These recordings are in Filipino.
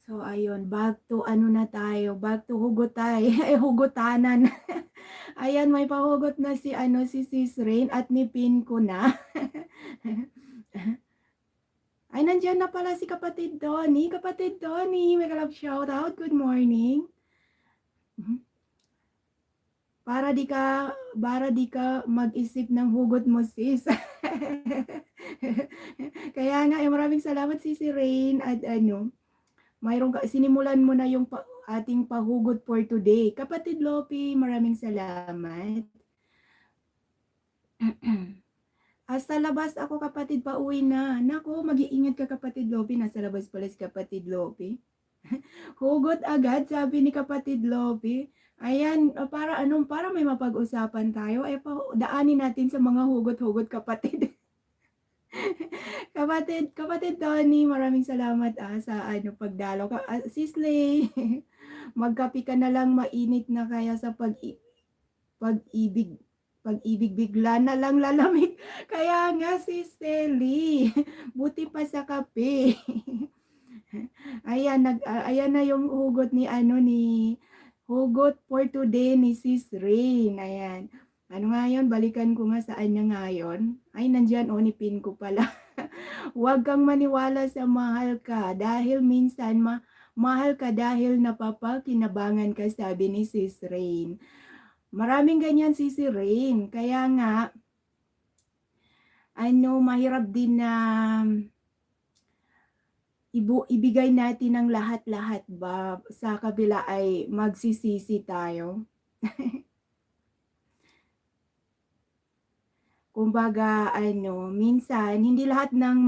So ayun, back to ano na tayo, back to hugotay, ay hugutanan. Ayan, may pahugot na si ano, si Sis Rain at nipin ko na. Ay, nandiyan na pala si kapatid Donnie. Kapatid Donnie, may kalab shoutout. Good morning. Mhm. Para di ka mag-isip ng hugot mo, sis. Kaya nga, maraming salamat si Rain at ano, mayroon ka sinimulan mo na yung ating pahugot for today. Kapatid Lopi, maraming salamat. Sa labas ako kapatid, pauwi na. Naku, mag-iingat ka kapatid Lopi. Nasa labas pala si kapatid Lopi. Hugot agad, sabi ni kapatid Lopi. Ayan, para may mapag-usapan tayo. Daanin natin sa mga hugot-hugot kapatid. Kapatid Tony, maraming salamat sa ano pagdalaw ka. Sisley, magkape ka na lang mainit na kaya sa pag-ibig. Pag-ibig bigla na lang lalamig. Kaya nga si Selly, buti pa sa kape. Ayan na yung hugot ni hugot for today ni Sis Rain. Ayan. Ano nga yun? Balikan ko nga saan niya ngayon. Ay, nandyan, nipin ko pala. Huwag kang maniwala sa mahal ka dahil minsan mahal ka dahil napapakinabangan ka, sabi ni Sis Rain. Maraming ganyan si Rain. Kaya nga, mahirap din na ibigay natin ang lahat-lahat ba sa kabila ay magsisisi tayo. Kumbaga minsan hindi lahat ng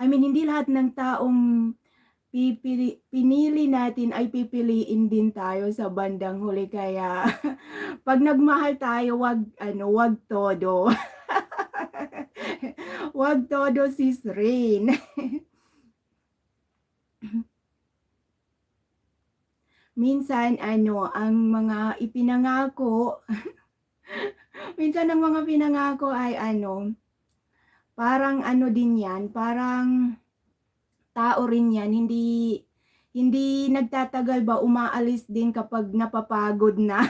hindi lahat ng taong pinili natin ay pipiliin din tayo sa bandang huli. Kaya pag nagmahal tayo, wag todo. Wag todo, Sis Rain. Minsan ang mga ipinangako minsan ang mga pinangako ay parang din yan, parang tao rin yan, hindi nagtatagal ba, umaalis din kapag napapagod na.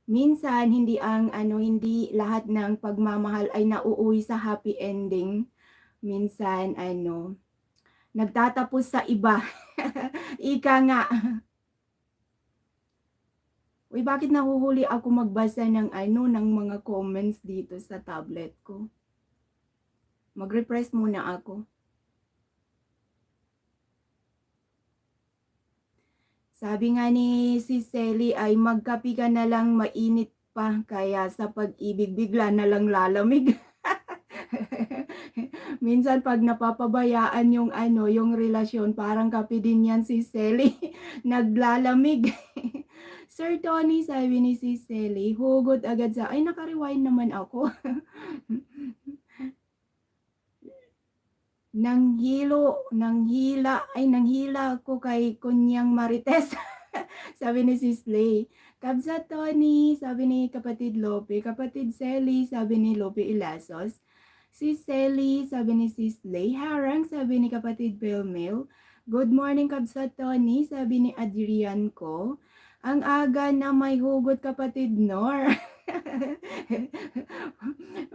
Minsan hindi lahat ng pagmamahal ay nauuwi sa happy ending. Minsan nagtatapos sa iba. Ika nga. Uy, bakit nahuhuli ako magbasa ng ng mga comments dito sa tablet ko? Mag-refresh muna ako. Sabi nga ni si Selly ay magkape ka na lang mainit pa kaya sa pag-ibig bigla na lang lalamig. Minsan pag napapabayaan yung relasyon, parang kape din yan si Selly, naglalamig. Sir Tony, sabi ni si Selly, hugot agad ay naka-rewind naman ako. Nanghila ako kay Kunyang Marites. Sabi ni si Slay. Kabsa Tony, sabi ni kapatid Lope. Kapatid Selly, sabi ni Lope Ilasos. Si Selly, sabi ni si Slay. Harang, sabi ni kapatid Belmel. Good morning, Kabsa Tony, sabi ni Adrian ko. Ang aga na may hugot, kapatid Nor.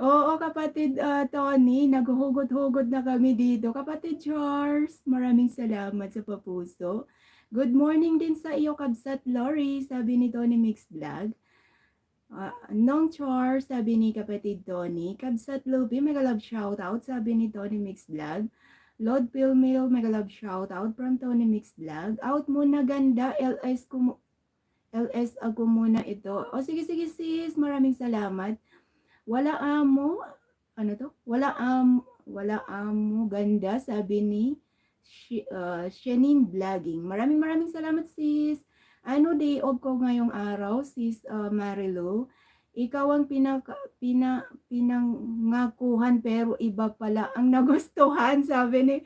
Oo, kapatid Tony, naghuhugot-hugot na kami dito. Kapatid Charles, maraming salamat sa papuso. Good morning din sa iyo, Kabsat Lori, sabi ni Tony Mix Vlog. Nong Charles, sabi ni kapatid Tony. Kabsat Luby, mega love shoutout, sabi ni Tony Mix Vlog. Lord Pilmil, mega love shoutout from Tony Mix Vlog. Out muna ganda, LS ako muna ito. Sige sis, maraming salamat. Wala amo ganda, sabi ni Shenin Vlogging. Maraming salamat sis. Day off ko ngayong araw, sis Marilu. Ikaw ang pinangakuhan pero iba pala ang nagustuhan, sabi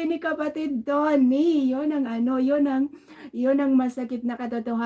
ni kapatid Tony. Yun ang masakit na katotohanan.